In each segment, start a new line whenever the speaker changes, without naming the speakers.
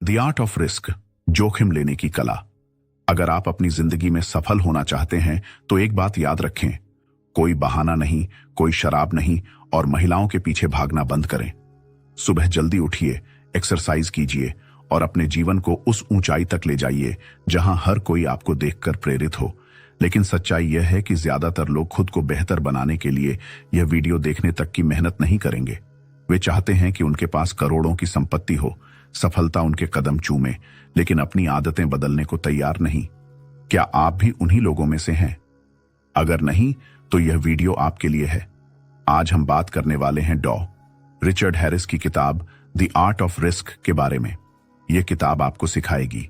The art of risk, जोखिम लेने की कला। अगर आप अपनी जिंदगी में सफल होना चाहते हैं तो एक बात याद रखें, कोई बहाना नहीं, कोई शराब नहीं और महिलाओं के पीछे भागना बंद करें। सुबह जल्दी उठिए, एक्सरसाइज कीजिए और अपने जीवन को उस ऊंचाई तक ले जाइए जहां हर कोई आपको देखकर प्रेरित हो। लेकिन सच्चाई यह है कि ज्यादातर लोग खुद को बेहतर बनाने के लिए यह वीडियो देखने तक की मेहनत नहीं करेंगे। वे चाहते हैं कि उनके पास करोड़ों की संपत्ति हो, सफलता उनके कदम चूमे, लेकिन अपनी आदतें बदलने को तैयार नहीं। क्या आप भी उन्हीं लोगों में से हैं? अगर नहीं तो यह वीडियो आपके लिए है। आज हम बात करने वाले हैं डॉ. रिचर्ड हैरिस की किताब द आर्ट ऑफ रिस्क के बारे में। यह किताब आपको सिखाएगी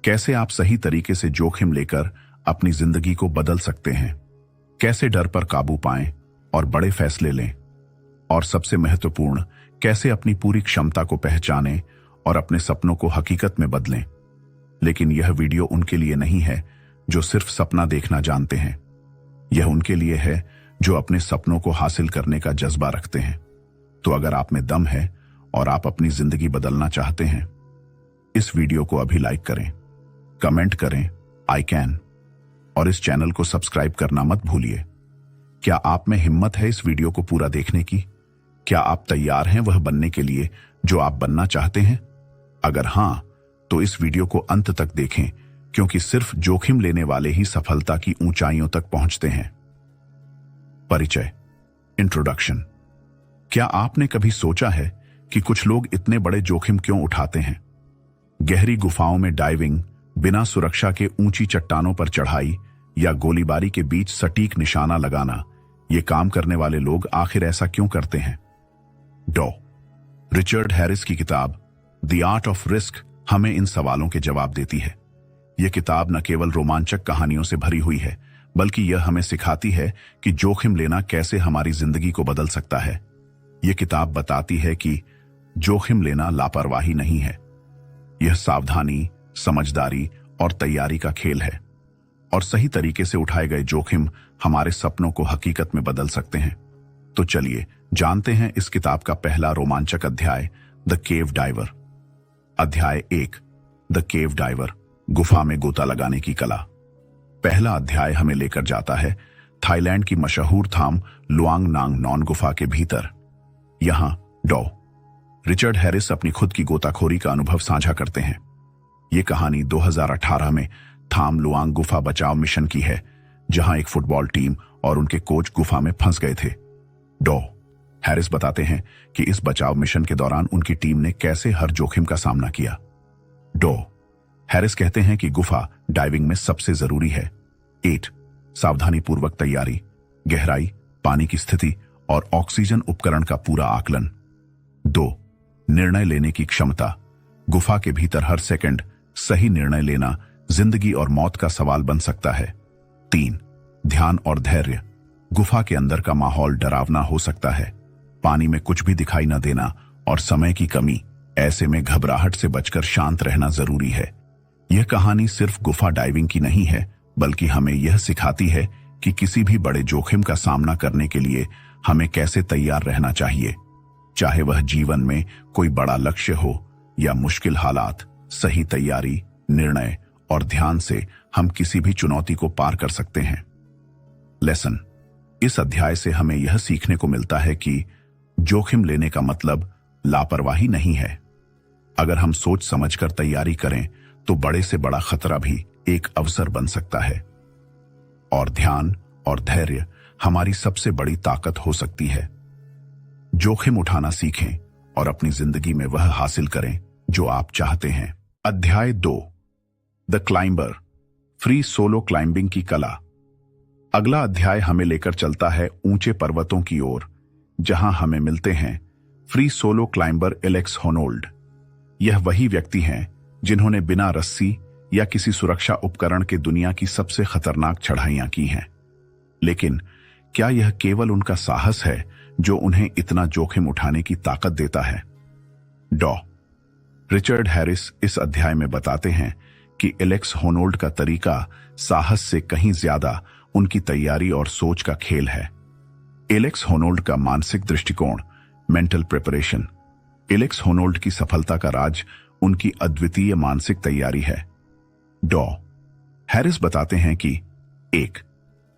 कैसे आप सही तरीके से जोखिम लेकर अपनी जिंदगी को बदल सकते हैं, कैसे डर पर काबू पाएं और बड़े फैसले लें, और सबसे महत्वपूर्ण, कैसे अपनी पूरी क्षमता को पहचानें और अपने सपनों को हकीकत में बदलें। लेकिन यह वीडियो उनके लिए नहीं है जो सिर्फ सपना देखना जानते हैं। यह उनके लिए है जो अपने सपनों को हासिल करने का जज्बा रखते हैं। तो अगर आप में दम है और आप अपनी जिंदगी बदलना चाहते हैं, इस वीडियो को अभी लाइक करें, कमेंट करें आई कैन, और इस चैनल को सब्सक्राइब करना मत भूलिए। क्या आप में हिम्मत है इस वीडियो को पूरा देखने की? क्या आप तैयार हैं वह बनने के लिए जो आप बनना चाहते हैं? अगर हां, तो इस वीडियो को अंत तक देखें, क्योंकि सिर्फ जोखिम लेने वाले ही सफलता की ऊंचाइयों तक पहुंचते हैं। परिचय, इंट्रोडक्शन। क्या आपने कभी सोचा है कि कुछ लोग इतने बड़े जोखिम क्यों उठाते हैं? गहरी गुफाओं में डाइविंग, बिना सुरक्षा के ऊंची चट्टानों पर चढ़ाई या गोलीबारी के बीच सटीक निशाना लगाना, ये काम करने वाले लोग आखिर ऐसा क्यों करते हैं? डॉ. रिचर्ड हैरिस की किताब द आर्ट ऑफ रिस्क हमें इन सवालों के जवाब देती है। यह किताब न केवल रोमांचक कहानियों से भरी हुई है, बल्कि यह हमें सिखाती है कि जोखिम लेना कैसे हमारी जिंदगी को बदल सकता है। यह किताब बताती है कि जोखिम लेना लापरवाही नहीं है, यह सावधानी, समझदारी और तैयारी का खेल है, और सही तरीके से उठाए गए जोखिम हमारे सपनों को हकीकत में बदल सकते हैं। तो चलिए जानते हैं इस किताब का पहला रोमांचक अध्याय, द केव डाइवर। अध्याय 1, द केव डाइवर, गुफा में गोता लगाने की कला। पहला अध्याय हमें लेकर जाता है थाईलैंड की मशहूर थाम लुआंग नांग नॉन गुफा के भीतर। यहां डॉ. रिचर्ड हैरिस अपनी खुद की गोताखोरी का अनुभव साझा करते हैं। यह कहानी 2018 में थाम लुआंग गुफा बचाव मिशन की है, जहां एक फुटबॉल टीम और उनके कोच गुफा में फंस गए थे। डॉ. हैरिस बताते हैं कि इस बचाव मिशन के दौरान उनकी टीम ने कैसे हर जोखिम का सामना किया। डॉ. हैरिस कहते हैं कि गुफा डाइविंग में सबसे जरूरी है। 8. सावधानीपूर्वक तैयारी, गहराई, पानी की स्थिति और ऑक्सीजन उपकरण का पूरा आकलन। 2. निर्णय लेने की क्षमता, गुफा के भीतर हर सेकंड सही निर्णय लेना जिंदगी और मौत का सवाल बन सकता है। 3. ध्यान और धैर्य, गुफा के अंदर का माहौल डरावना हो सकता है, पानी में कुछ भी दिखाई न देना और समय की कमी, ऐसे में घबराहट से बचकर शांत रहना जरूरी है। यह कहानी सिर्फ गुफा डाइविंग की नहीं है, बल्कि हमें यह सिखाती है कि किसी भी बड़े जोखिम का सामना करने के लिए हमें कैसे तैयार रहना चाहिए। चाहे वह जीवन में कोई बड़ा लक्ष्य हो या मुश्किल हालात, सही तैयारी, निर्णय और ध्यान से हम किसी भी चुनौती को पार कर सकते हैं। लेसन, इस अध्याय से हमें यह सीखने को मिलता है कि जोखिम लेने का मतलब लापरवाही नहीं है। अगर हम सोच समझकर तैयारी करें तो बड़े से बड़ा खतरा भी एक अवसर बन सकता है। और ध्यान और धैर्य हमारी सबसे बड़ी ताकत हो सकती है। जोखिम उठाना सीखें और अपनी जिंदगी में वह हासिल करें जो आप चाहते हैं। अध्याय 2, the climber, free solo climbing की कला। अगला अध्याय हमें लेकर चलता है ऊंचे पर्वतों की ओर, जहां हमें मिलते हैं फ्री सोलो क्लाइंबर एलेक्स होनोल्ड। यह वही व्यक्ति हैं जिन्होंने बिना रस्सी या किसी सुरक्षा उपकरण के दुनिया की सबसे खतरनाक चढ़ाइयां की हैं। लेकिन क्या यह केवल उनका साहस है जो उन्हें इतना जोखिम उठाने की ताकत देता है? डॉ. रिचर्ड हैरिस इस अध्याय में बताते हैं कि एलेक्स होनोल्ड का तरीका साहस से कहीं ज्यादा उनकी तैयारी और सोच का खेल है। एलेक्स होनोल्ड का मानसिक दृष्टिकोण, मेंटल प्रिपरेशन। एलेक्स होनोल्ड की सफलता का राज उनकी अद्वितीय मानसिक तैयारी है। डॉ हैरिस बताते हैं कि 1.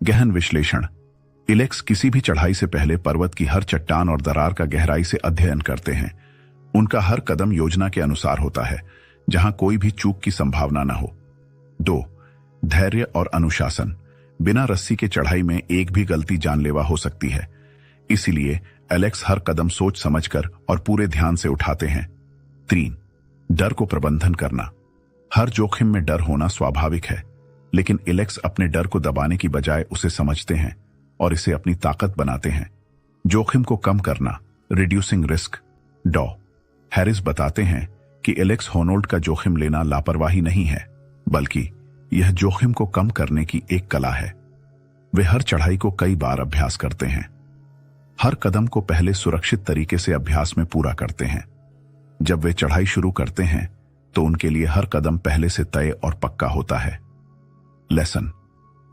गहन विश्लेषण। एलेक्स किसी भी चढ़ाई से पहले पर्वत की हर चट्टान और दरार का गहराई से अध्ययन करते हैं। उनका हर कदम योजना के अनुसार होता है, जहां कोई भी चूक की संभावना न हो। 2. धैर्य और अनुशासन। बिना रस्सी के चढ़ाई में एक भी गलती जानलेवा हो सकती है, इसीलिए एलेक्स हर कदम सोच समझकर और पूरे ध्यान से उठाते हैं। 3. डर को प्रबंधन करना। हर जोखिम में डर होना स्वाभाविक है, लेकिन एलेक्स अपने डर को दबाने की बजाय उसे समझते हैं और इसे अपनी ताकत बनाते हैं। जोखिम को कम करना, रिड्यूसिंग रिस्क। डॉ हैरिस बताते हैं कि एलेक्स होनोल्ड का जोखिम लेना लापरवाही नहीं है, बल्कि यह जोखिम को कम करने की एक कला है। वे हर चढ़ाई को कई बार अभ्यास करते हैं। हर कदम को पहले सुरक्षित तरीके से अभ्यास में पूरा करते हैं। जब वे चढ़ाई शुरू करते हैं तो उनके लिए हर कदम पहले से तय और पक्का होता है। लेसन।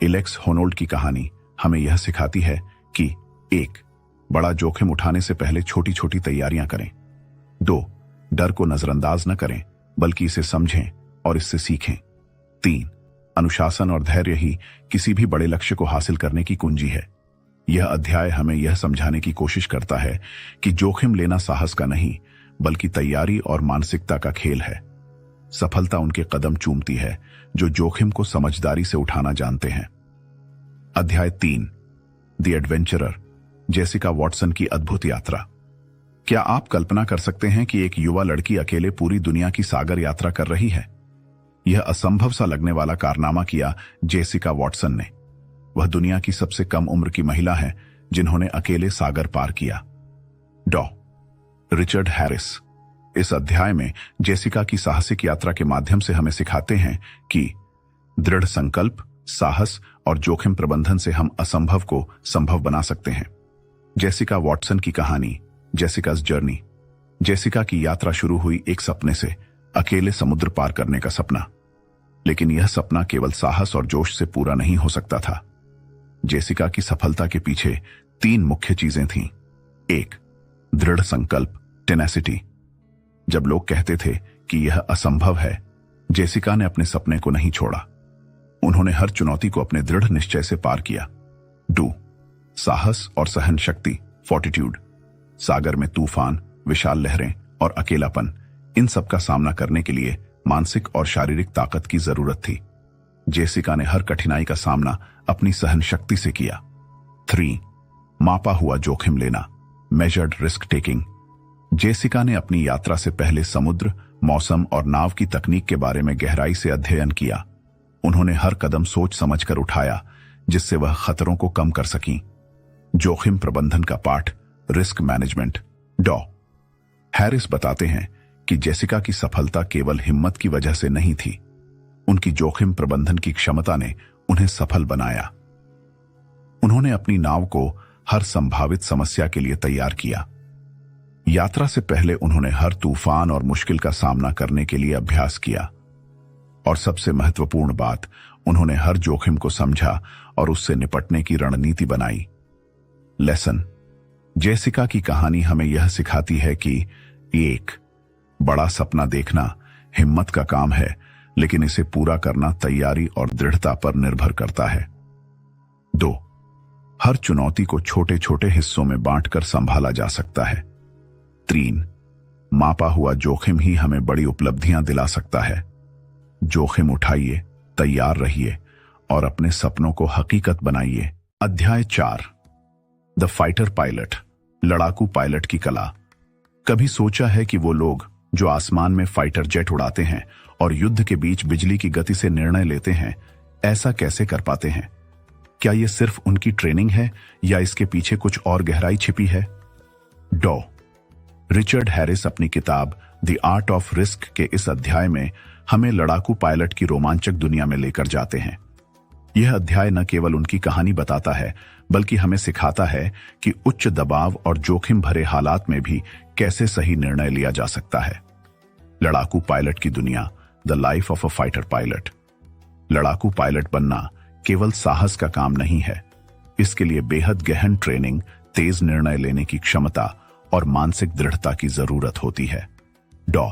एलेक्स होनोल्ड की कहानी हमें यह सिखाती है कि 1. बड़ा जोखिम उठाने से पहले छोटी छोटी तैयारियां करें। 2. डर को नजरअंदाज न करें, बल्कि इसे समझें और इससे सीखें। 3. अनुशासन और धैर्य ही किसी भी बड़े लक्ष्य को हासिल करने की कुंजी है। यह अध्याय हमें यह समझाने की कोशिश करता है कि जोखिम लेना साहस का नहीं, बल्कि तैयारी और मानसिकता का खेल है। सफलता उनके कदम चूमती है जो जोखिम को समझदारी से उठाना जानते हैं। अध्याय 3, द एडवेंचरर, जेसिका वॉटसन की अद्भुत यात्रा। क्या आप कल्पना कर सकते हैं कि एक युवा लड़की अकेले पूरी दुनिया की सागर यात्रा कर रही है? यह असंभव सा लगने वाला कारनामा किया जेसिका वॉटसन ने। वह दुनिया की सबसे कम उम्र की महिला है जिन्होंने अकेले सागर पार किया। डॉ रिचर्ड हैरिस इस अध्याय में जेसिका की साहसिक यात्रा के माध्यम से हमें सिखाते हैं कि दृढ़ संकल्प, साहस और जोखिम प्रबंधन से हम असंभव को संभव बना सकते हैं। जेसिका वॉटसन की कहानी, जेसिका's जर्नी। जेसिका की यात्रा शुरू हुई एक सपने से, अकेले समुद्र पार करने का सपना। लेकिन यह सपना केवल साहस और जोश से पूरा नहीं हो सकता था। जेसिका की सफलता के पीछे 3 मुख्य चीजें थीं। 1. दृढ़ संकल्प, टेनेसिटी। जब लोग कहते थे कि यह असंभव है, जेसिका ने अपने सपने को नहीं छोड़ा। उन्होंने हर चुनौती को अपने दृढ़ निश्चय से पार किया। 2. साहस और सहन शक्ति, फोर्टिट्यूड। सागर में तूफान, विशाल लहरें और अकेलापन, इन सब का सामना करने के लिए मानसिक और शारीरिक ताकत की जरूरत थी। जेसिका ने हर कठिनाई का सामना अपनी सहन शक्ति से किया। 3. मापा हुआ जोखिम लेना, मेजर्ड रिस्क टेकिंग। जेसिका ने अपनी यात्रा से पहले समुद्र, मौसम और नाव की तकनीक के बारे में गहराई से अध्ययन किया। उन्होंने हर कदम सोच समझकर उठाया, जिससे वह खतरों को कम कर सकीं। जोखिम प्रबंधन का पाठ, रिस्क मैनेजमेंट। डॉ हैरिस बताते हैं कि जेसिका की सफलता केवल हिम्मत की वजह से नहीं थी। उनकी जोखिम प्रबंधन की क्षमता ने उन्हें सफल बनाया। उन्होंने अपनी नाव को हर संभावित समस्या के लिए तैयार किया। यात्रा से पहले उन्होंने हर तूफान और मुश्किल का सामना करने के लिए अभ्यास किया। और सबसे महत्वपूर्ण बात, उन्होंने हर जोखिम को समझा और उससे निपटने की रणनीति बनाई। लेसन। जेसिका की कहानी हमें यह सिखाती है कि 1. बड़ा सपना देखना हिम्मत का काम है, लेकिन इसे पूरा करना तैयारी और दृढ़ता पर निर्भर करता है। 2. हर चुनौती को छोटे छोटे हिस्सों में बांटकर संभाला जा सकता है। 3. मापा हुआ जोखिम ही हमें बड़ी उपलब्धियां दिला सकता है। जोखिम उठाइए, तैयार रहिए और अपने सपनों को हकीकत बनाइए। अध्याय 4, द फाइटर पायलट, लड़ाकू पायलट की कला। कभी सोचा है कि वो लोग जो आसमान में फाइटर जेट उड़ाते हैं और युद्ध के बीच बिजली की गति से निर्णय लेते हैं, ऐसा कैसे कर पाते हैं? क्या यह सिर्फ उनकी ट्रेनिंग है या इसके पीछे कुछ और गहराई छिपी है? डॉ रिचर्ड हैरिस अपनी किताब द आर्ट ऑफ रिस्क के इस अध्याय में हमें लड़ाकू पायलट की रोमांचक दुनिया में लेकर जाते हैं। यह अध्याय न केवल उनकी कहानी बताता है, बल्कि हमें सिखाता है कि उच्च दबाव और जोखिम भरे हालात में भी कैसे सही निर्णय लिया जा सकता है। लड़ाकू पायलट की दुनिया, the life of a fighter pilot. लड़ाकू पायलट बनना केवल साहस का काम नहीं है। इसके लिए बेहद गहन ट्रेनिंग, तेज निर्णय लेने की क्षमता और मानसिक दृढ़ता की जरूरत होती है। डॉ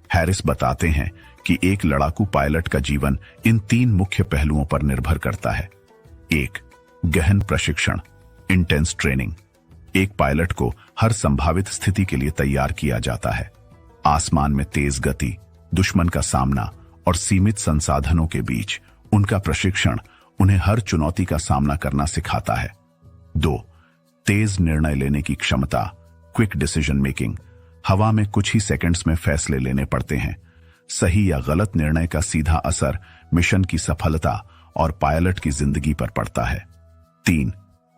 हैरिस बताते हैं कि एक लड़ाकू पायलट का जीवन इन 3 मुख्य पहलुओं पर निर्भर करता है। 1. गहन प्रशिक्षण, इंटेंस ट्रेनिंग। एक पायलट को हर संभावित स्थिति के लिए तैयार किया जाता है। आसमान में तेज गति, दुश्मन का सामना और सीमित संसाधनों के बीच उनका प्रशिक्षण उन्हें हर चुनौती का सामना करना सिखाता है। 2. तेज निर्णय लेने की क्षमता, क्विक डिसीजन मेकिंग। हवा में कुछ ही सेकंड्स में फैसले लेने पड़ते हैं। सही या गलत निर्णय का सीधा असर मिशन की सफलता और पायलट की जिंदगी पर पड़ता है। 3.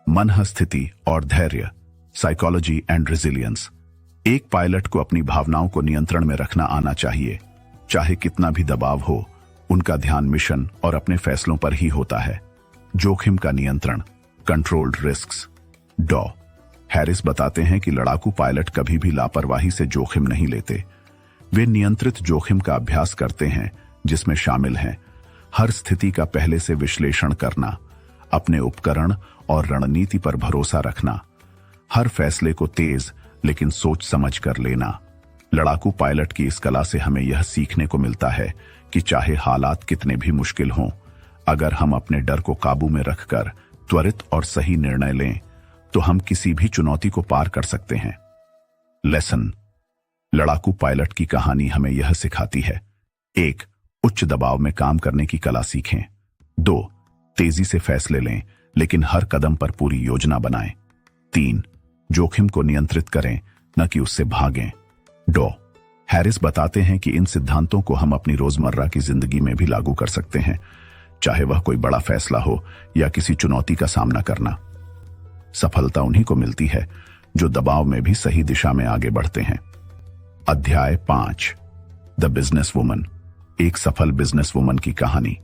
मनः स्थिति और धैर्य, साइकोलॉजी एंड रेजिलियंस। एक पायलट को अपनी भावनाओं को नियंत्रण में रखना आना चाहिए। चाहे कितना भी दबाव हो, उनका ध्यान मिशन और अपने फैसलों पर ही होता है। जोखिम का नियंत्रण, कंट्रोल्ड रिस्क्स। डॉ हैरिस बताते हैं कि लड़ाकू पायलट कभी भी लापरवाही से जोखिम नहीं लेते। वे नियंत्रित जोखिम का अभ्यास करते हैं, जिसमें शामिल हैं हर स्थिति का पहले से विश्लेषण करना, अपने उपकरण और रणनीति पर भरोसा रखना, हर फैसले को तेज लेकिन सोच समझ कर लेना। लड़ाकू पायलट की इस कला से हमें यह सीखने को मिलता है कि चाहे हालात कितने भी मुश्किल हों, अगर हम अपने डर को काबू में रखकर त्वरित और सही निर्णय लें तो हम किसी भी चुनौती को पार कर सकते हैं। लेसन, लड़ाकू पायलट की कहानी हमें यह सिखाती है। 1. उच्च दबाव में काम करने की कला सीखें। 2. तेजी से फैसले लें लेकिन हर कदम पर पूरी योजना बनाएं। 3. जोखिम को नियंत्रित करें, न कि उससे भागें। डॉ हैरिस बताते हैं कि इन सिद्धांतों को हम अपनी रोजमर्रा की जिंदगी में भी लागू कर सकते हैं, चाहे वह कोई बड़ा फैसला हो या किसी चुनौती का सामना करना। सफलता उन्हीं को मिलती है जो दबाव में भी सही दिशा में आगे बढ़ते हैं। अध्याय 5, द बिजनेस वुमन, एक सफल बिजनेस वुमन की कहानी।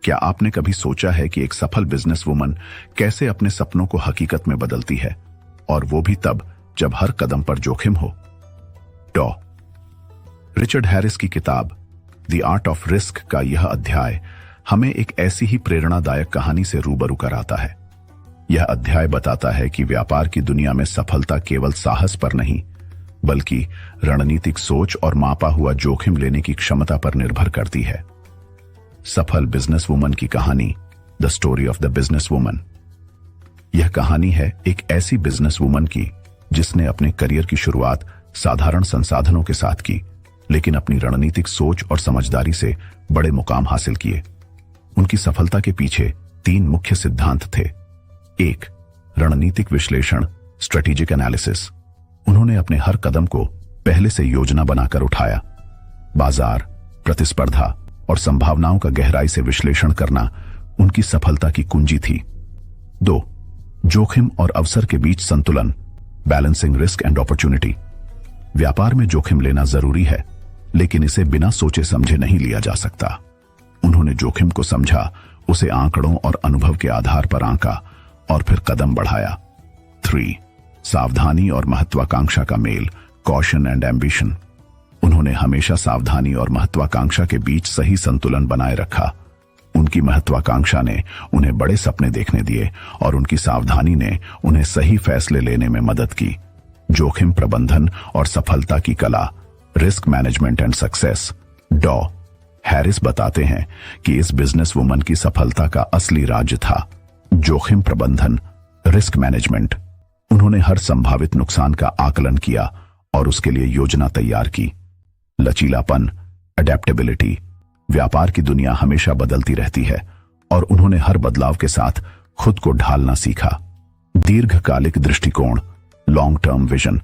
क्या आपने कभी सोचा है कि एक सफल बिजनेस वुमन कैसे अपने सपनों को हकीकत में बदलती है, और वो भी तब जब हर कदम पर जोखिम हो? डॉ रिचर्ड हैरिस की किताब द आर्ट ऑफ रिस्क का यह अध्याय हमें एक ऐसी ही प्रेरणादायक कहानी से रूबरू कराता है। यह अध्याय बताता है कि व्यापार की दुनिया में सफलता केवल साहस पर नहीं, बल्कि रणनीतिक सोच और मापा हुआ जोखिम लेने की क्षमता पर निर्भर करती है। सफल बिजनेस वुमन की कहानी, the story of the business woman. यह कहानी है एक ऐसी बिजनेस वुमन की जिसने अपने करियर की शुरुआत साधारण संसाधनों के साथ की, लेकिन अपनी रणनीतिक सोच और समझदारी से बड़े मुकाम हासिल किए। उनकी सफलता के पीछे 3 मुख्य सिद्धांत थे। 1. रणनीतिक विश्लेषण, स्ट्रेटेजिक एनालिसिस। उन्होंने अपने हर कदम को पहले से योजना बनाकर उठाया। बाजार, प्रतिस्पर्धा और संभावनाओं का गहराई से विश्लेषण करना उनकी सफलता की कुंजी थी। 2. जोखिम और अवसर के बीच संतुलन, बैलेंसिंग रिस्क एंड अपॉर्चुनिटी। व्यापार में जोखिम लेना जरूरी है, लेकिन इसे बिना सोचे समझे नहीं लिया जा सकता। उन्होंने जोखिम को समझा, उसे आंकड़ों और अनुभव के आधार पर आंका और फिर कदम बढ़ाया। 3. सावधानी और महत्वाकांक्षा का मेल, कॉशन एंड एम्बिशन। उन्होंने हमेशा सावधानी और महत्वाकांक्षा के बीच सही संतुलन बनाए रखा। उनकी महत्वाकांक्षा ने उन्हें बड़े सपने देखने दिए और उनकी सावधानी ने उन्हें सही फैसले लेने में मदद की। जोखिम प्रबंधन और सफलता की कला, रिस्क मैनेजमेंट एंड सक्सेस। डॉ हैरिस बताते हैं कि इस बिजनेस वुमन की सफलता का असली राज था जोखिम प्रबंधन, रिस्क मैनेजमेंट। उन्होंने हर संभावित नुकसान का आकलन किया और उसके लिए योजना तैयार की। लचीलापन, अडेप्टेबिलिटी। व्यापार की दुनिया हमेशा बदलती रहती है और उन्होंने हर बदलाव के साथ खुद को ढालना सीखा। दीर्घकालिक दृष्टिकोण, लॉन्ग टर्म विजन।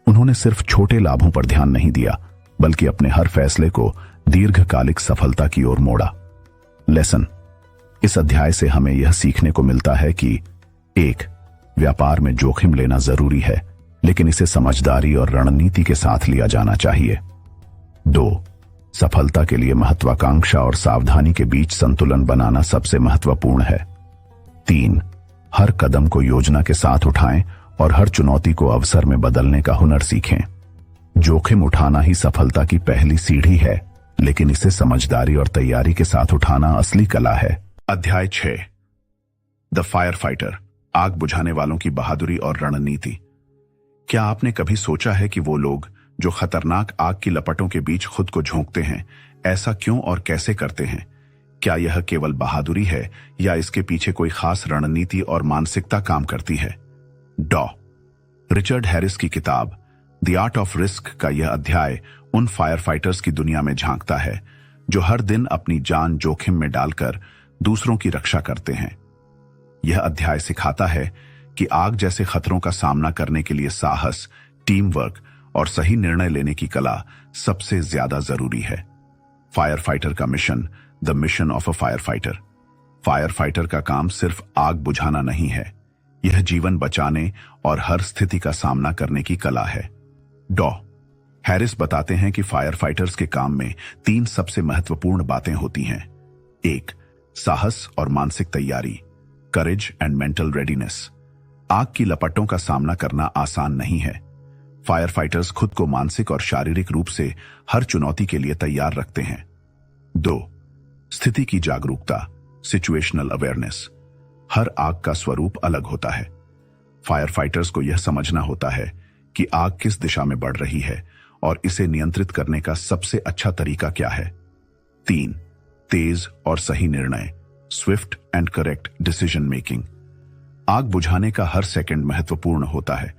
उन्होंने सिर्फ छोटे लाभों पर ध्यान नहीं दिया, बल्कि अपने हर फैसले को दीर्घकालिक सफलता की ओर मोड़ा। लेसन, इस अध्याय से हमें यह सीखने को मिलता है कि 1. व्यापार में जोखिम लेना जरूरी है, लेकिन इसे समझदारी और रणनीति के साथ लिया जाना चाहिए। 2. सफलता के लिए महत्वाकांक्षा और सावधानी के बीच संतुलन बनाना सबसे महत्वपूर्ण है। 3. हर कदम को योजना के साथ उठाएं और हर चुनौती को अवसर में बदलने का हुनर सीखें। जोखिम उठाना ही सफलता की पहली सीढ़ी है, लेकिन इसे समझदारी और तैयारी के साथ उठाना असली कला है। अध्याय 6, द फायर फाइटर, आग बुझाने वालों की बहादुरी और रणनीति। क्या आपने कभी सोचा है कि वो लोग जो खतरनाक आग की लपटों के बीच खुद को झोंकते हैं, ऐसा क्यों और कैसे करते हैं? क्या यह केवल बहादुरी है या इसके पीछे कोई खास रणनीति और मानसिकता काम करती है? डॉ रिचर्ड हैरिस की किताब द आर्ट ऑफ रिस्क का यह अध्याय उन फायर फाइटर्स की दुनिया में झांकता है जो हर दिन अपनी जान जोखिम में डालकर दूसरों की रक्षा करते हैं। यह अध्याय सिखाता है कि आग जैसे खतरों का सामना करने के लिए साहस, टीम वर्क और सही निर्णय लेने की कला सबसे ज्यादा जरूरी है। फायर फाइटर का mission, the mission of a fire fighter. Fire fighter का काम सिर्फ आग बुझाना नहीं है, यह जीवन बचाने और हर स्थिति का सामना करने की कला है। डॉ हैरिस बताते हैं कि फायर फाइटर्स के काम में 3 सबसे महत्वपूर्ण बातें होती हैं। 1. साहस और मानसिक तैयारी, करेज एंड मेंटल रेडीनेस। आग की लपटों का सामना करना आसान नहीं है। फायर फाइटर्स खुद को मानसिक और शारीरिक रूप से हर चुनौती के लिए तैयार रखते हैं। 2. स्थिति की जागरूकता, सिचुएशनल अवेयरनेस। हर आग का स्वरूप अलग होता है। फायर फाइटर्स को यह समझना होता है कि आग किस दिशा में बढ़ रही है और इसे नियंत्रित करने का सबसे अच्छा तरीका क्या है। 3. तेज और सही निर्णय, Swift and correct decision making. आग बुझाने का हर सेकंड महत्वपूर्ण होता है।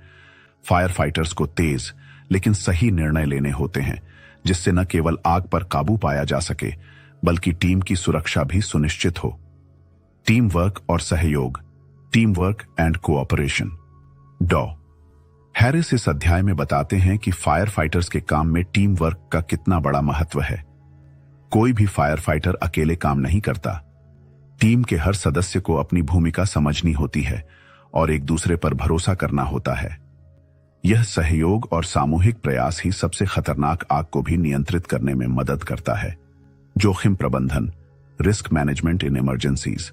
फायर फाइटर्स को तेज लेकिन सही निर्णय लेने होते हैं, जिससे न केवल आग पर काबू पाया जा सके बल्कि टीम की सुरक्षा भी सुनिश्चित हो। टीम वर्क और सहयोग, टीम वर्क एंड कोऑपरेशन। डॉ हैरिस इस अध्याय में बताते हैं कि फायर फाइटर्स के काम में टीम वर्क का कितना बड़ा महत्व है। कोई भी फायर फाइटर अकेले काम नहीं करता। टीम के हर सदस्य को अपनी भूमिका समझनी होती है और एक दूसरे पर भरोसा करना होता है। यह सहयोग और सामूहिक प्रयास ही सबसे खतरनाक आग को भी नियंत्रित करने में मदद करता है। जोखिम प्रबंधन, रिस्क मैनेजमेंट इन इमरजेंसीज।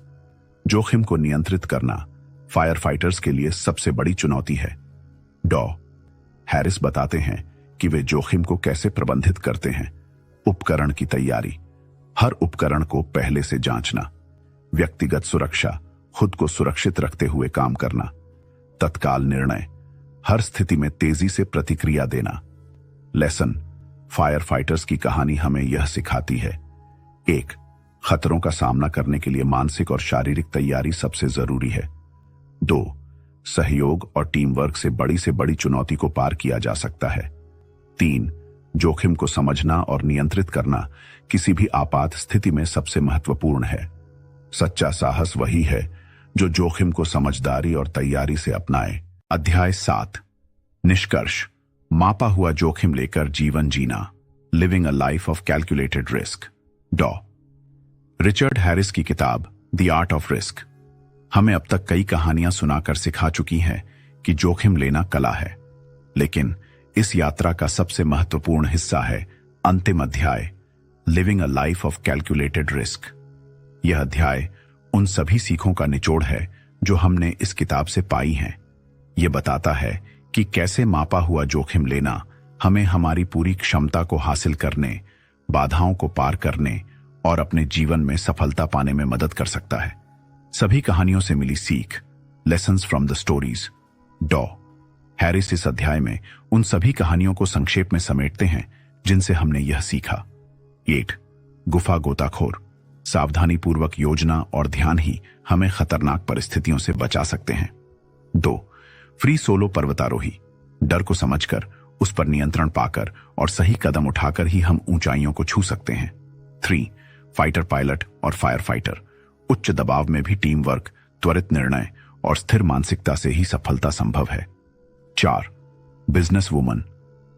जोखिम को नियंत्रित करना फायर फाइटर्स के लिए सबसे बड़ी चुनौती है। डॉ हैरिस बताते हैं कि वे जोखिम को कैसे प्रबंधित करते हैं। उपकरण की तैयारी, हर उपकरण को पहले से जांचना। व्यक्तिगत सुरक्षा, खुद को सुरक्षित रखते हुए काम करना। तत्काल निर्णय, हर स्थिति में तेजी से प्रतिक्रिया देना। लेसन, फायर फाइटर्स की कहानी हमें यह सिखाती है। 1. खतरों का सामना करने के लिए मानसिक और शारीरिक तैयारी सबसे जरूरी है। 2. सहयोग और टीम वर्क से बड़ी चुनौती को पार किया जा सकता है। 3. जोखिम को समझना और नियंत्रित करना किसी भी आपात स्थिति में सबसे महत्वपूर्ण है। सच्चा साहस वही है जो जोखिम को समझदारी और तैयारी से अपनाए। अध्याय 7, निष्कर्ष, मापा हुआ जोखिम लेकर जीवन जीना, living a life of calculated risk. डॉ रिचर्ड हैरिस की किताब द आर्ट ऑफ रिस्क हमें अब तक कई कहानियां सुनाकर सिखा चुकी हैं कि जोखिम लेना कला है, लेकिन इस यात्रा का सबसे महत्वपूर्ण हिस्सा है अंतिम अध्याय, living a life of calculated risk. यह अध्याय उन सभी सीखों का निचोड़ है जो हमने इस किताब से पाई हैं। यह बताता है कि कैसे मापा हुआ जोखिम लेना हमें हमारी पूरी क्षमता को हासिल करने, बाधाओं को पार करने और अपने जीवन में सफलता पाने में मदद कर सकता है। सभी कहानियों से मिली सीख, लेसन्स फ्रॉम द स्टोरीज। डॉ हैरिस इस अध्याय में उन सभी कहानियों को संक्षेप में समेटते हैं जिनसे हमने यह सीखा। 1. गुफा गोताखोर, सावधानी पूर्वक योजना और ध्यान ही हमें खतरनाक परिस्थितियों से बचा सकते हैं। 2. फ्री सोलो पर्वतारोही, डर को समझकर, उस पर नियंत्रण पाकर और सही कदम उठाकर ही हम ऊंचाइयों को छू सकते हैं। 3. फाइटर पायलट और फायर फाइटर, उच्च दबाव में भी टीम वर्क, त्वरित निर्णय और स्थिर मानसिकता से ही सफलता संभव है। 4. बिजनेस वुमन,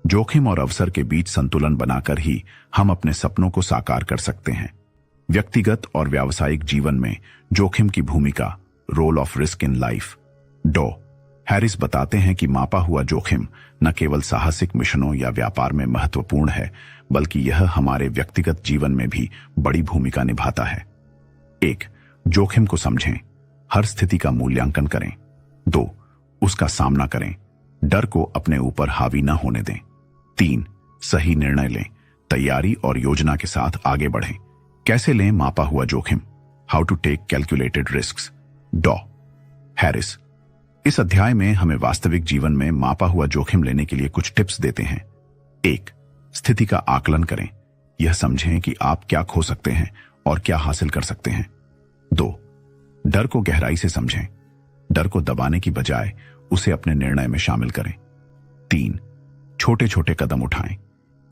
जोखिम और अवसर के बीच संतुलन बनाकर ही हम अपने सपनों को साकार कर सकते हैं। व्यक्तिगत और व्यावसायिक जीवन में जोखिम की भूमिका, role of risk in life. डॉ हैरिस बताते हैं कि मापा हुआ जोखिम न केवल साहसिक मिशनों या व्यापार में महत्वपूर्ण है, बल्कि यह हमारे व्यक्तिगत जीवन में भी बड़ी भूमिका निभाता है। 1. जोखिम को समझें, हर स्थिति का मूल्यांकन करें। 2. उसका सामना करें, डर को अपने ऊपर हावी न होने दें। 3. सही निर्णय लें, तैयारी और योजना के साथ आगे बढ़ें। कैसे लें मापा हुआ जोखिम, how to take calculated risks. डॉ हैरिस इस अध्याय में हमें वास्तविक जीवन में मापा हुआ जोखिम लेने के लिए कुछ टिप्स देते हैं। एक, स्थिति का आकलन करें। यह समझें कि आप क्या खो सकते हैं और क्या हासिल कर सकते हैं। 2, डर को गहराई से समझें। डर को दबाने की बजाय उसे अपने निर्णय में शामिल करें। 3, छोटे छोटे कदम उठाएं।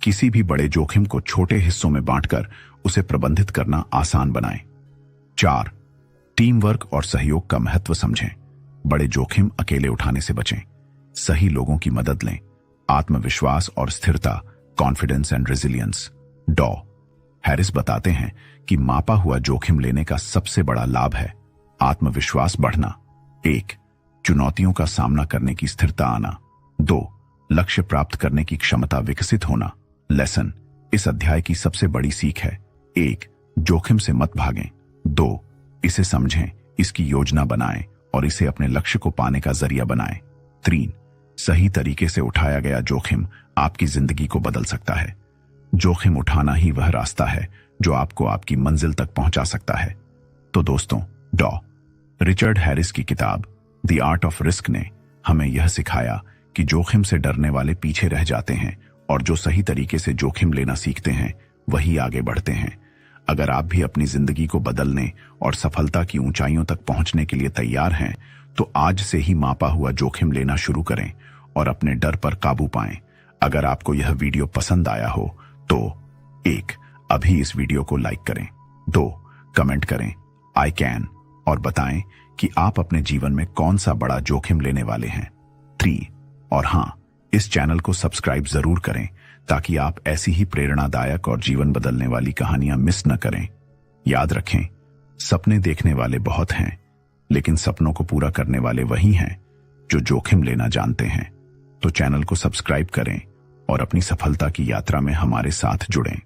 किसी भी बड़े जोखिम को छोटे हिस्सों में बांटकर उसे प्रबंधित करना आसान बनाएं। 4, टीम वर्क और सहयोग का महत्व समझें। बड़े जोखिम अकेले उठाने से बचें। सही लोगों की मदद लें। आत्मविश्वास और स्थिरता, कॉन्फिडेंस एंड रेजिलियंस। डॉ हैरिस बताते हैं कि मापा हुआ जोखिम लेने का सबसे बड़ा लाभ है आत्मविश्वास बढ़ना। 1, चुनौतियों का सामना करने की स्थिरता आना। 2, लक्ष्य प्राप्त करने की क्षमता विकसित होना। लेसन, इस अध्याय की सबसे बड़ी सीख है। 1, जोखिम से मत भागें। 2, इसे समझें, इसकी योजना बनाएं और इसे अपने लक्ष्य को पाने का जरिया बनाएं। 3, सही तरीके से उठाया गया जोखिम आपकी जिंदगी को बदल सकता है। जोखिम उठाना ही वह रास्ता है जो आपको आपकी मंजिल तक पहुंचा सकता है। तो दोस्तों, डॉ रिचर्ड हैरिस की किताब द आर्ट ऑफ रिस्क ने हमें यह सिखाया कि जोखिम से डरने वाले पीछे रह जाते हैं और जो सही तरीके से जोखिम लेना सीखते हैं वही आगे बढ़ते हैं। अगर आप भी अपनी जिंदगी को बदलने और सफलता की ऊंचाइयों तक पहुंचने के लिए तैयार हैं तो आज से ही मापा हुआ जोखिम लेना शुरू करें और अपने डर पर काबू पाएं। अगर आपको यह वीडियो पसंद आया हो तो 1, अभी इस वीडियो को लाइक करें। 2, कमेंट करें आई कैन और बताएं कि आप अपने जीवन में कौन सा बड़ा जोखिम लेने वाले हैं। 3, और हाँ, इस चैनल को सब्सक्राइब जरूर करें ताकि आप ऐसी ही प्रेरणादायक और जीवन बदलने वाली कहानियां मिस न करें। याद रखें, सपने देखने वाले बहुत हैं, लेकिन सपनों को पूरा करने वाले वही हैं जो जोखिम लेना जानते हैं। तो चैनल को सब्सक्राइब करें और अपनी सफलता की यात्रा में हमारे साथ जुड़ें।